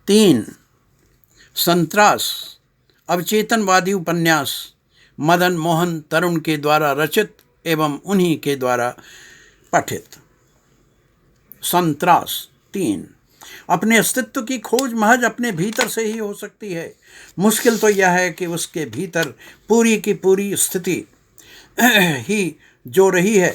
3. संत्रास अवचेतनवादी उपन्यास मदन मोहन तरुण के द्वारा रचित एवं उन्हीं के द्वारा पठित। संत्रास 3. अपने अस्तित्व की खोज महज अपने भीतर से ही हो सकती है। मुश्किल तो यह है कि उसके भीतर पूरी की पूरी स्थिति ही जो रही है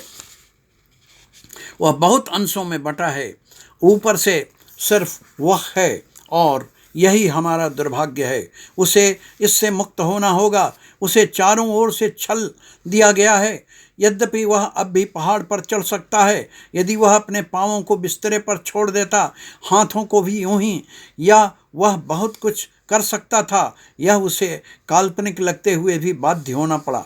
वह बहुत अंशों में बटा है। ऊपर से सिर्फ वह है और यही हमारा दुर्भाग्य है। उसे इससे मुक्त होना होगा। उसे चारों ओर से छल दिया गया है। यद्यपि वह अब भी पहाड़ पर चढ़ सकता है। यदि वह अपने पाँवों को बिस्तरे पर छोड़ देता, हाथों को भी यूं ही, या वह बहुत कुछ कर सकता था। यह उसे काल्पनिक लगते हुए भी बाध्य होना पड़ा।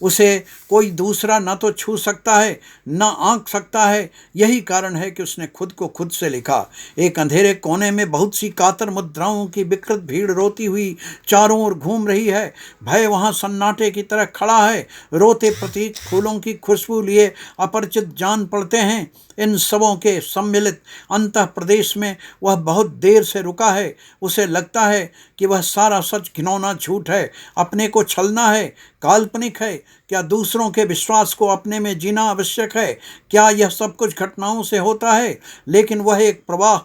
उसे कोई दूसरा न तो छू सकता है न आंक सकता है। यही कारण है कि उसने खुद को खुद से लिखा। एक अंधेरे कोने में बहुत सी कातर मुद्राओं की विकृत भीड़ रोती हुई चारों ओर घूम रही है। भय वहाँ सन्नाटे की तरह खड़ा है। रोते प्रतीक फूलों की खुशबू लिए अपरिचित जान पड़ते हैं। इन सबों के सम्मिलित अंतः प्रदेश में वह बहुत देर से रुका है। उसे लगता है कि वह सारा सच घिनौना झूठ है, अपने को छलना है, काल्पनिक है। क्या दूसरों के विश्वास को अपने में जीना आवश्यक है? क्या यह सब कुछ घटनाओं से होता है? लेकिन वह एक प्रवाह,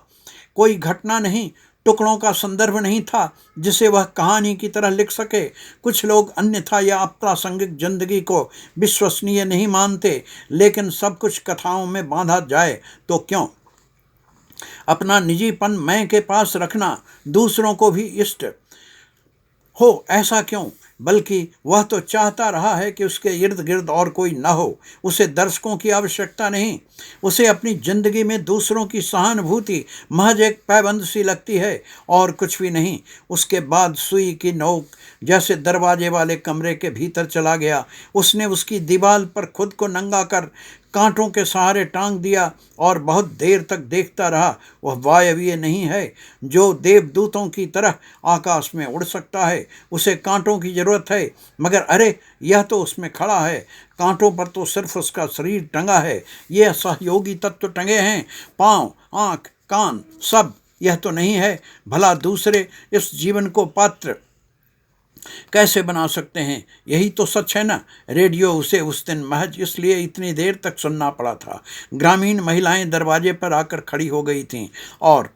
कोई घटना नहीं, टुकड़ों का संदर्भ नहीं था जिसे वह कहानी की तरह लिख सके। कुछ लोग अन्यथा या अप्रासंगिक जिंदगी को विश्वसनीय नहीं मानते, लेकिन सब कुछ कथाओं में बांधा जाए तो क्यों? अपना निजीपन मैं के पास रखना दूसरों को भी इष्ट हो, ऐसा क्यों? बल्कि वह तो चाहता रहा है कि उसके इर्द गिर्द और कोई न हो। उसे दर्शकों की आवश्यकता नहीं। उसे अपनी जिंदगी में दूसरों की सहानुभूति महज एक पैबंद सी लगती है और कुछ भी नहीं। उसके बाद सुई की नोक जैसे दरवाजे वाले कमरे के भीतर चला गया। उसने उसकी दीवार पर खुद को नंगा कर कांटों के सहारे टांग दिया और बहुत देर तक देखता रहा। वह वायवीय नहीं है जो देवदूतों की तरह आकाश में उड़ सकता है। उसे कांटों की जरूरत है, मगर अरे यह तो उसमें खड़ा है। कांटों पर तो सिर्फ उसका शरीर टंगा है। ये सहयोगी तत्व टंगे हैं, पाँव, आँख, कान, सब। यह तो नहीं है। भला दूसरे इस जीवन को पात्र कैसे बना सकते हैं? यही तो सच है ना। रेडियो उसे उस दिन महज इसलिए इतनी देर तक सुनना पड़ा था। ग्रामीण महिलाएं दरवाजे पर आकर खड़ी हो गई थीं और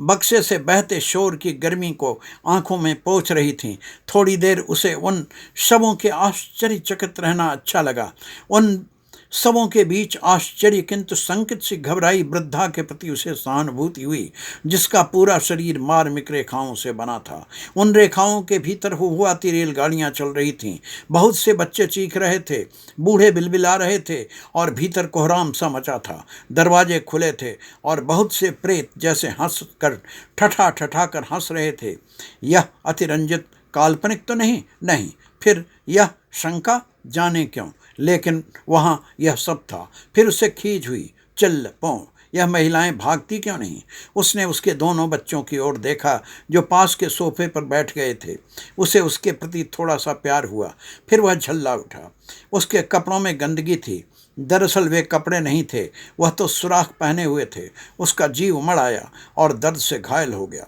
बक्से से बहते शोर की गर्मी को आंखों में पोंछ रही थीं। थोड़ी देर उसे उन शवों के आश्चर्यचकित रहना अच्छा लगा। उन सबों के बीच आश्चर्य किंतु संकित सी घबराई वृद्धा के प्रति उसे सहानुभूति हुई, जिसका पूरा शरीर मार्मिक रेखाओं से बना था। उन रेखाओं के भीतर हुहुआती रेलगाड़ियां चल रही थीं। बहुत से बच्चे चीख रहे थे, बूढ़े बिलबिला रहे थे और भीतर कोहराम सा मचा था। दरवाजे खुले थे और बहुत से प्रेत जैसे हंस कर ठठा ठठा कर हंस रहे थे। यह अतिरंजित काल्पनिक तो नहीं? नहीं। फिर यह शंका जाने क्यों, लेकिन वहाँ यह सब था। फिर उसे खींच हुई, चल पौ, यह महिलाएं भागती क्यों नहीं? उसने उसके दोनों बच्चों की ओर देखा जो पास के सोफे पर बैठ गए थे। उसे उसके प्रति थोड़ा सा प्यार हुआ। फिर वह झल्ला उठा। उसके कपड़ों में गंदगी थी। दरअसल वे कपड़े नहीं थे, वह तो सुराख पहने हुए थे। उसका जी उमड़ आया और दर्द से घायल हो गया।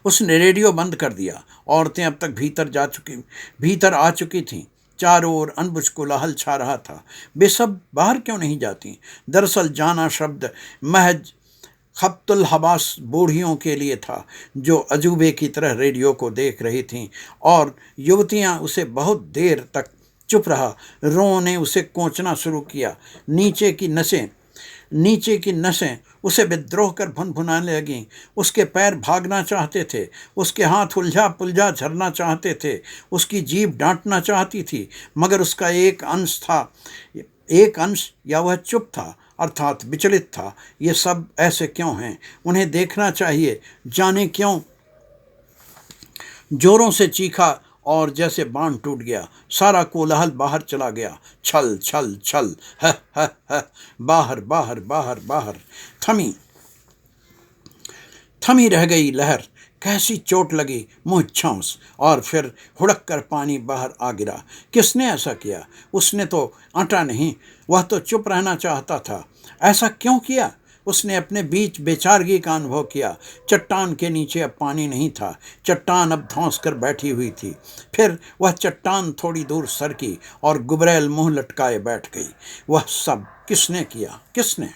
उसने रेडियो बंद कर दिया। औरतें अब तक भीतर आ चुकी थीं। चारों ओर अनबुझ कोलाहल छा रहा था। वे सब बाहर क्यों नहीं जाती? दरअसल जाना शब्द महज खप्तुल हवास बूढ़ियों के लिए था जो अजूबे की तरह रेडियो को देख रही थीं। और युवतियां उसे बहुत देर तक चुप रहा। रों ने उसे कोंचना शुरू किया। नीचे की नसें उसे विद्रोह कर भुनभुनाने लगीं। उसके पैर भागना चाहते थे। उसके हाथ उलझा पुलझा झरना चाहते थे। उसकी जीभ डांटना चाहती थी, मगर उसका एक अंश या वह चुप था, अर्थात विचलित था। ये सब ऐसे क्यों हैं? उन्हें देखना चाहिए। जाने क्यों जोरों से चीखा और जैसे बांध टूट गया। सारा कोलाहल बाहर चला गया। छल छल छल, ह ह ह, बाहर बाहर बाहर बाहर। थमी रह गई लहर। कैसी चोट लगी! मुँह छौंस और फिर हुड़क कर पानी बाहर आ गिरा। किसने ऐसा किया? उसने तो आटा नहीं, वह तो चुप रहना चाहता था। ऐसा क्यों किया? उसने अपने बीच बेचारगी का अनुभव किया। चट्टान के नीचे अब पानी नहीं था, चट्टान अब धौंस कर बैठी हुई थी। फिर वह चट्टान थोड़ी दूर सरकी और गुबरैल मुंह लटकाए बैठ गई। वह सब किसने किया? किसने?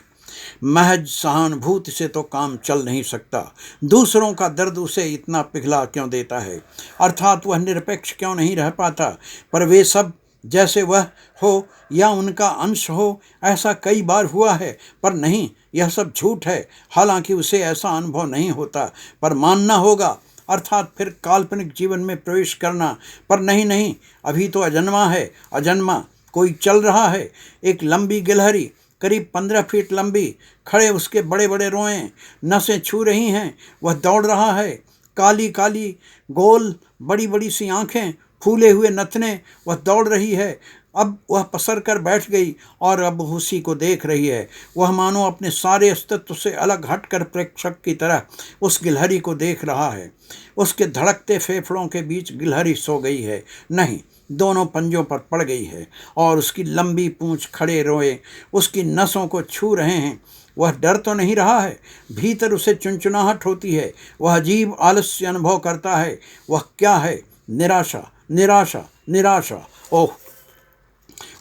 महज सहानुभूति से तो काम चल नहीं सकता। दूसरों का दर्द उसे इतना पिघला क्यों देता है? अर्थात वह निरपेक्ष क्यों नहीं रह पाता? पर वे सब जैसे वह हो या उनका अंश हो, ऐसा कई बार हुआ है। पर नहीं, यह सब झूठ है। हालांकि उसे ऐसा अनुभव नहीं होता, पर मानना होगा, अर्थात फिर काल्पनिक जीवन में प्रवेश करना। पर नहीं नहीं, अभी तो अजन्मा है, अजन्मा। कोई चल रहा है, एक लंबी गिलहरी, करीब 15 फीट लंबी, खड़े उसके बड़े बड़े रोएं नसें छू रही हैं। वह दौड़ रहा है, काली काली गोल बड़ी बड़ी सी आंखें, फूले हुए नथने। वह दौड़ रही है। अब वह पसर कर बैठ गई और अब उसी को देख रही है। वह मानो अपने सारे अस्तित्व से अलग हटकर प्रेक्षक की तरह उस गिलहरी को देख रहा है। उसके धड़कते फेफड़ों के बीच गिलहरी सो गई है, नहीं, दोनों पंजों पर पड़ गई है और उसकी लंबी पूंछ खड़े रोए उसकी नसों को छू रहे हैं। वह डर तो नहीं रहा है, भीतर उसे चुनचुनाहट होती है। वह अजीब आलस्य अनुभव करता है। वह क्या है? निराशा, निराशा, निराशा। ओह,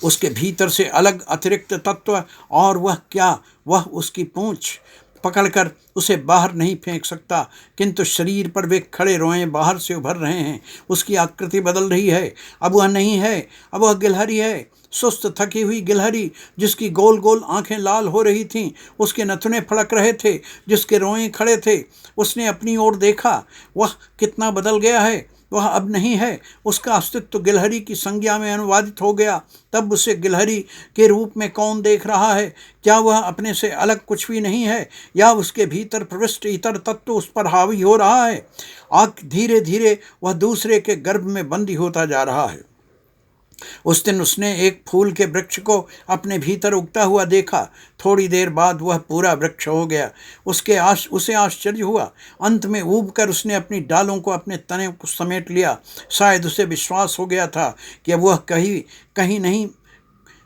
उसके भीतर से अलग अतिरिक्त तत्व। और वह क्या? वह उसकी पूंछ पकड़कर उसे बाहर नहीं फेंक सकता, किंतु शरीर पर वे खड़े रोएं बाहर से उभर रहे हैं। उसकी आकृति बदल रही है। अब वह नहीं है, अब वह गिलहरी है, सुस्त थकी हुई गिलहरी, जिसकी गोल गोल आंखें लाल हो रही थीं, उसके नथुने फड़क रहे थे, जिसके रोएं खड़े थे। उसने अपनी ओर देखा। वह कितना बदल गया है। वह अब नहीं है। उसका अस्तित्व गिलहरी की संज्ञा में अनुवादित हो गया। तब उसे गिलहरी के रूप में कौन देख रहा है? क्या वह अपने से अलग कुछ भी नहीं है, या उसके भीतर प्रविष्ट इतर तत्व उस पर हावी हो रहा है? धीरे धीरे वह दूसरे के गर्भ में बंदी होता जा रहा है। उस दिन उसने एक फूल के वृक्ष को अपने भीतर उगता हुआ देखा। थोड़ी देर बाद वह पूरा वृक्ष हो गया। उसे आश्चर्य हुआ। अंत में ऊब कर उसने अपनी डालों को अपने तने को समेट लिया। शायद उसे विश्वास हो गया था कि अब वह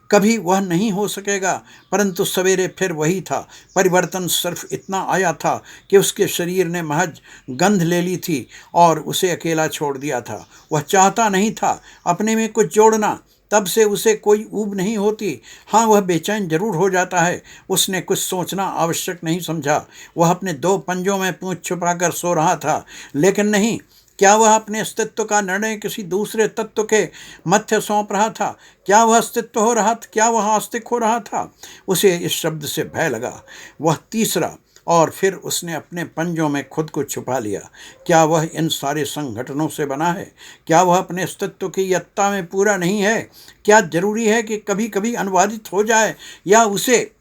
कभी वह नहीं हो सकेगा। परंतु सवेरे फिर वही था। परिवर्तन सिर्फ इतना आया था कि उसके शरीर ने महज गंध ले ली थी और उसे अकेला छोड़ दिया था। वह चाहता नहीं था अपने में कुछ जोड़ना। तब से उसे कोई ऊब नहीं होती। हाँ, वह बेचैन जरूर हो जाता है। उसने कुछ सोचना आवश्यक नहीं समझा। वह अपने 2 पंजों में पूंछ छुपाकर सो रहा था। लेकिन नहीं, क्या वह अपने अस्तित्व का निर्णय किसी दूसरे तत्व के मध्य सौंप रहा था? क्या वह अस्तित्व हो रहा था? क्या वह आस्तिक हो रहा था? उसे इस शब्द से भय लगा। वह तीसरा, और फिर उसने अपने पंजों में खुद को छुपा लिया। क्या वह इन सारे संगठनों से बना है? क्या वह अपने अस्तित्व की यत्ता में पूरा नहीं है? क्या जरूरी है कि कभी कभी अनुवादित हो जाए, या उसे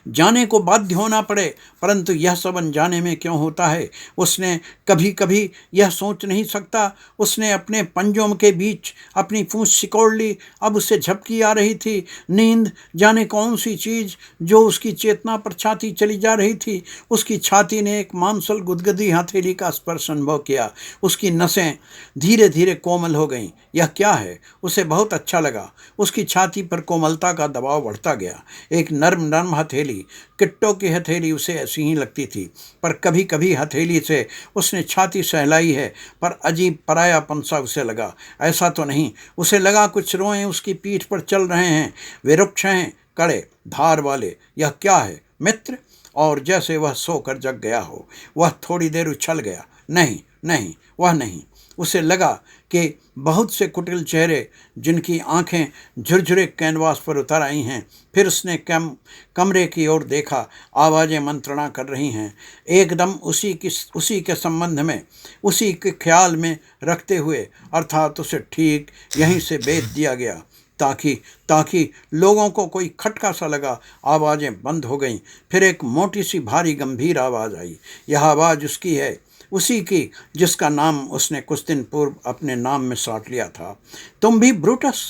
जाने को बाध्य होना पड़े? परंतु यह सब अनजाने में क्यों होता है? उसने कभी कभी यह सोच नहीं सकता। उसने अपने पंजों के बीच अपनी पूंछ सिकोड़ ली। अब उसे झपकी आ रही थी। नींद, जाने कौन सी चीज जो उसकी चेतना पर छाती चली जा रही थी। उसकी छाती ने एक मांसल गुदगदी हथेली का स्पर्श अनुभव किया। उसकी नसें धीरे धीरे कोमल हो गईं। यह क्या है? उसे बहुत अच्छा लगा। उसकी छाती पर कोमलता का दबाव बढ़ता गया। एक नर्म नर्म हथेली, किट्टो की हथेली उसे ऐसी ही लगती थी। पर कभी कभी हथेली से उसने छाती सहलाई है, पर अजीब परायापन सा उसे लगा। ऐसा तो नहीं। उसे लगा कुछ रोएं उसकी पीठ पर चल रहे हैं। वे रुक्ष हैं, कड़े, धार वाले। यह क्या है? मित्र? और जैसे वह सोकर जग गया हो, वह थोड़ी देर उछल गया। नहीं नहीं, वह नहीं। उसे लगा कि बहुत से कुटिल चेहरे, जिनकी आंखें झुरझुरे कैनवास पर उतर आई हैं। फिर उसने कमरे की ओर देखा। आवाज़ें मंत्रणा कर रही हैं, एकदम उसी के संबंध में, उसी के ख्याल में रखते हुए। अर्थात उसे ठीक यहीं से भेज दिया गया, ताकि लोगों को कोई खटका सा लगा। आवाज़ें बंद हो गईं। फिर एक मोटी सी भारी गंभीर आवाज़ आई। यह आवाज़ उसकी है, उसी की जिसका नाम उसने कुछ दिन पूर्व अपने नाम में साट लिया था। तुम भी ब्रूटस?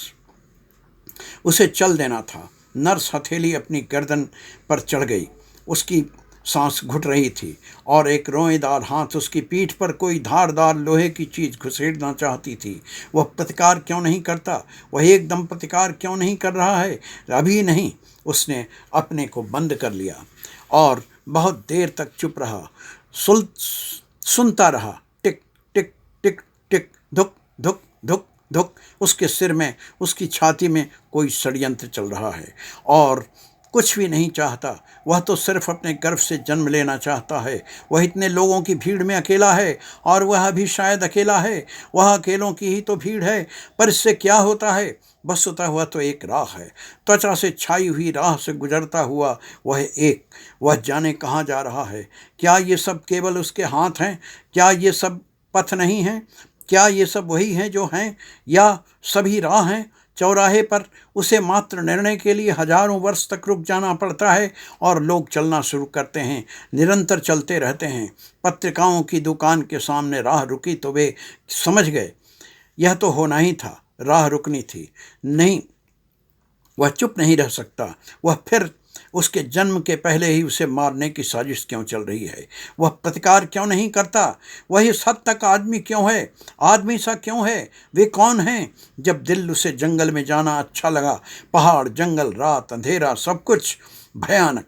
उसे चल देना था। नर्स हथेली अपनी गर्दन पर चढ़ गई। उसकी सांस घुट रही थी और एक रोएदार हाथ उसकी पीठ पर कोई धारदार लोहे की चीज़ घुसेड़ना चाहती थी। वह प्रतिकार क्यों नहीं करता? वह एकदम प्रतिकार क्यों नहीं कर रहा है? अभी नहीं। उसने अपने को बंद कर लिया और बहुत देर तक चुप रहा। सुनता रहा। टिक टिक टिक टिक, धुक धुक धुक धुक। उसके सिर में, उसकी छाती में कोई षड्यंत्र चल रहा है और कुछ भी नहीं चाहता। वह तो सिर्फ अपने गर्भ से जन्म लेना चाहता है। वह इतने लोगों की भीड़ में अकेला है और वह भी शायद अकेला है। वह अकेलों की ही तो भीड़ है, पर इससे क्या होता है? वस्तुतः हुआ तो एक राह है, त्वचा से छाई हुई राह से गुजरता हुआ वह जाने कहाँ जा रहा है। क्या ये सब केवल उसके हाथ हैं? क्या ये सब पथ नहीं हैं? क्या ये सब वही हैं जो हैं, या सभी राह हैं? चौराहे पर उसे मात्र निर्णय के लिए हजारों वर्ष तक रुक जाना पड़ता है और लोग चलना शुरू करते हैं, निरंतर चलते रहते हैं। पत्रिकाओं की दुकान के सामने राह रुकी तो वे समझ गए यह तो होना ही था, राह रुकनी थी। नहीं, वह चुप नहीं रह सकता। वह फिर उसके जन्म के पहले ही उसे मारने की साजिश क्यों चल रही है? वह प्रतिकार क्यों नहीं करता? वह इस हद तक आदमी क्यों है? आदमी सा क्यों है? वे कौन हैं? जब दिल उसे जंगल में जाना अच्छा लगा, पहाड़, जंगल, रात, अंधेरा, सब कुछ भयानक।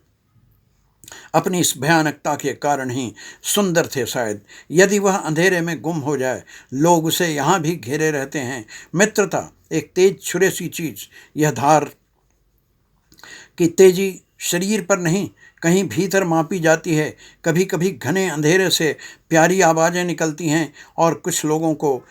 अपनी इस भयानकता के कारण ही सुंदर थे शायद। यदि वह अंधेरे में गुम हो जाए, लोग उसे यहाँ भी घेरे रहते हैं। मित्रता एक तेज छुरे सी चीज। यह धार की तेजी शरीर पर नहीं, कहीं भीतर मापी जाती है। कभी कभी घने अंधेरे से प्यारी आवाज़ें निकलती हैं और कुछ लोगों को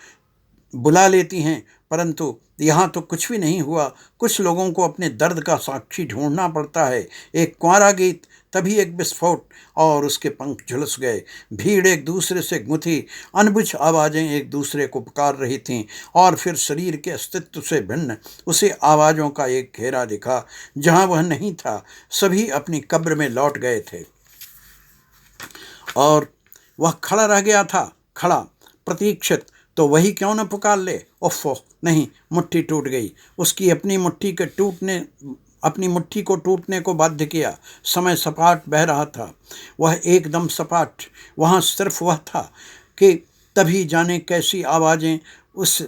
बुला लेती हैं, परंतु यहाँ तो कुछ भी नहीं हुआ। कुछ लोगों को अपने दर्द का साक्षी ढूंढना पड़ता है। एक कुंवारा गीत, तभी एक विस्फोट और उसके पंख झुलस गए। भीड़ एक दूसरे से गुंथी, अनबुझ आवाज़ें एक दूसरे को पुकार रही थीं और फिर शरीर के अस्तित्व से भिन्न उसे आवाज़ों का एक घेरा दिखा जहाँ वह नहीं था। सभी अपनी कब्र में लौट गए थे और वह खड़ा रह गया था, खड़ा, प्रतीक्षित। तो वही क्यों न पुकार ले? ओफो, नहीं, मुट्ठी टूट गई। उसकी अपनी मुट्ठी को टूटने को बाध्य किया। समय सपाट बह रहा था, वह एकदम सपाट। वहाँ सिर्फ वह था कि तभी जाने कैसी आवाज़ें उस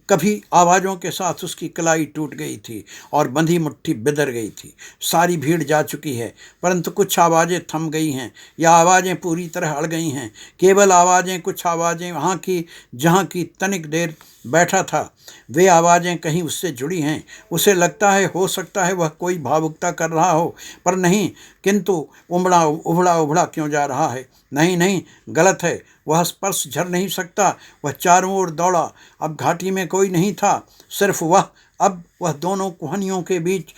कभी आवाज़ों के साथ उसकी कलाई टूट गई थी और बंधी मुट्ठी बिदर गई थी। सारी भीड़ जा चुकी है, परंतु कुछ आवाज़ें थम गई हैं या आवाज़ें पूरी तरह अड़ गई हैं। केवल आवाज़ें, कुछ आवाज़ें वहाँ की जहाँ की तनिक देर बैठा था, वे आवाज़ें कहीं उससे जुड़ी हैं। उसे लगता है, हो सकता है वह कोई भावुकता कर रहा हो, पर नहीं। किंतु उबड़ा उबड़ा क्यों जा रहा है? नहीं नहीं, गलत है। वह स्पर्श झर नहीं सकता। वह चारों ओर दौड़ा। अब घाटी में कोई नहीं था, सिर्फ वह। अब वह दोनों कुहनियों के बीच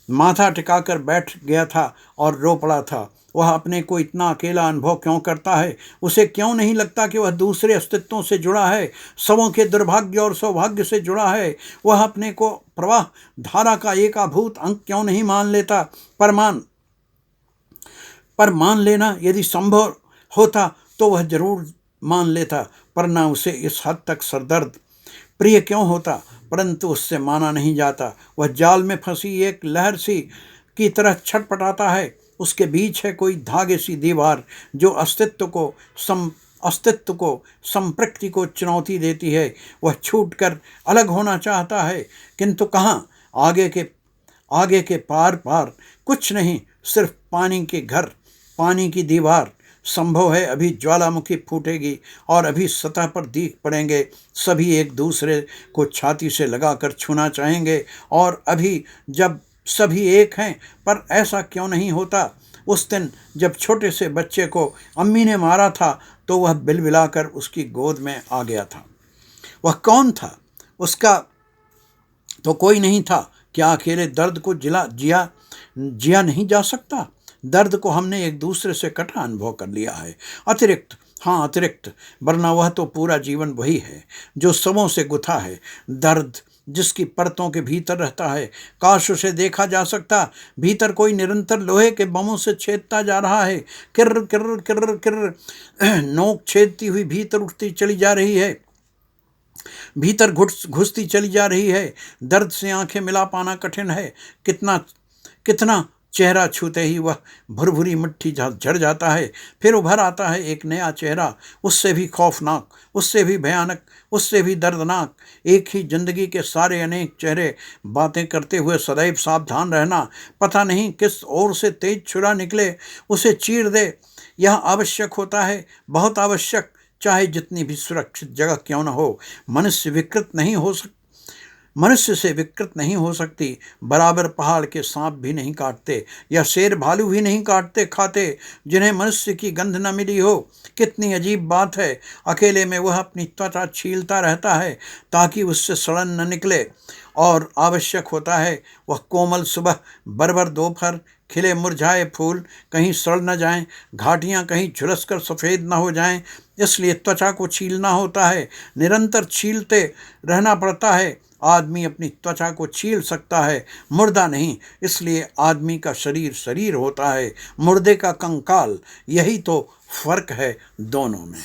माथा टिकाकर बैठ गया था और रो पड़ा था। वह अपने को इतना अकेला अनुभव क्यों करता है? उसे क्यों नहीं लगता कि वह दूसरे अस्तित्वों से जुड़ा है, सबों के दुर्भाग्य और सौभाग्य से जुड़ा है? वह अपने को प्रवाह धारा का एक अभूत अंक क्यों नहीं मान लेता? पर मान लेना यदि संभव होता तो वह जरूर मान लेता, पर न उसे इस हद तक सरदर्द प्रिय क्यों होता? परंतु उससे माना नहीं जाता। वह जाल में फंसी एक लहर सी की तरह छटपटाता है। उसके बीच है कोई धागे सी दीवार जो अस्तित्व को, संप्रकृति को चुनौती देती है। वह छूटकर अलग होना चाहता है, किंतु कहाँ? आगे के पार कुछ नहीं, सिर्फ पानी के घर, पानी की दीवार। संभव है अभी ज्वालामुखी फूटेगी और अभी सतह पर दीख पड़ेंगे। सभी एक दूसरे को छाती से लगाकर छूना चाहेंगे और अभी जब सभी एक हैं, पर ऐसा क्यों नहीं होता? उस दिन जब छोटे से बच्चे को अम्मी ने मारा था तो वह बिलबिलाकर उसकी गोद में आ गया था। वह कौन था? उसका तो कोई नहीं था। क्या अकेले दर्द को जिया नहीं जा सकता? दर्द को हमने एक दूसरे से कटा अनुभव कर लिया है। अतिरिक्त, वरना वह तो पूरा जीवन वही है जो सबों से गुथा है। दर्द जिसकी परतों के भीतर रहता है। काश उसे देखा जा सकता। भीतर कोई निरंतर लोहे के बमों से छेदता जा रहा है। किर्र किर्र किर्र किर्र, नोक छेदती हुई भीतर उठती चली जा रही है, भीतर घुसती चली जा रही है। दर्द से आंखें मिला पाना कठिन है। कितना चेहरा छूते ही वह भुरभुरी मिट्टी झड़ जाता है। फिर उभर आता है एक नया चेहरा, उससे भी खौफनाक, उससे भी भयानक, उससे भी दर्दनाक। एक ही जिंदगी के सारे अनेक चेहरे बातें करते हुए सदैव सावधान रहना, पता नहीं किस ओर से तेज छुरा निकले उसे चीर दे। यह आवश्यक होता है, बहुत आवश्यक, चाहे जितनी भी सुरक्षित जगह क्यों न हो। मनुष्य से विकृत नहीं हो सकती। बराबर पहाड़ के सांप भी नहीं काटते, या शेर भालू भी नहीं काटते खाते जिन्हें मनुष्य की गंध न मिली हो। कितनी अजीब बात है। अकेले में वह अपनी त्वचा छीलता रहता है ताकि उससे सड़न न निकले, और आवश्यक होता है वह कोमल सुबह, बरबर दोपहर, खिले मुरझाए फूल कहीं सड़ न जाएं, घाटियां कहीं झुलस कर सफ़ेद न हो जाएं। इसलिए त्वचा को छीलना होता है, निरंतर छीलते रहना पड़ता है। आदमी अपनी त्वचा को छील सकता है, मुर्दा नहीं। इसलिए आदमी का शरीर शरीर होता है, मुर्दे का कंकाल। यही तो फर्क है दोनों में।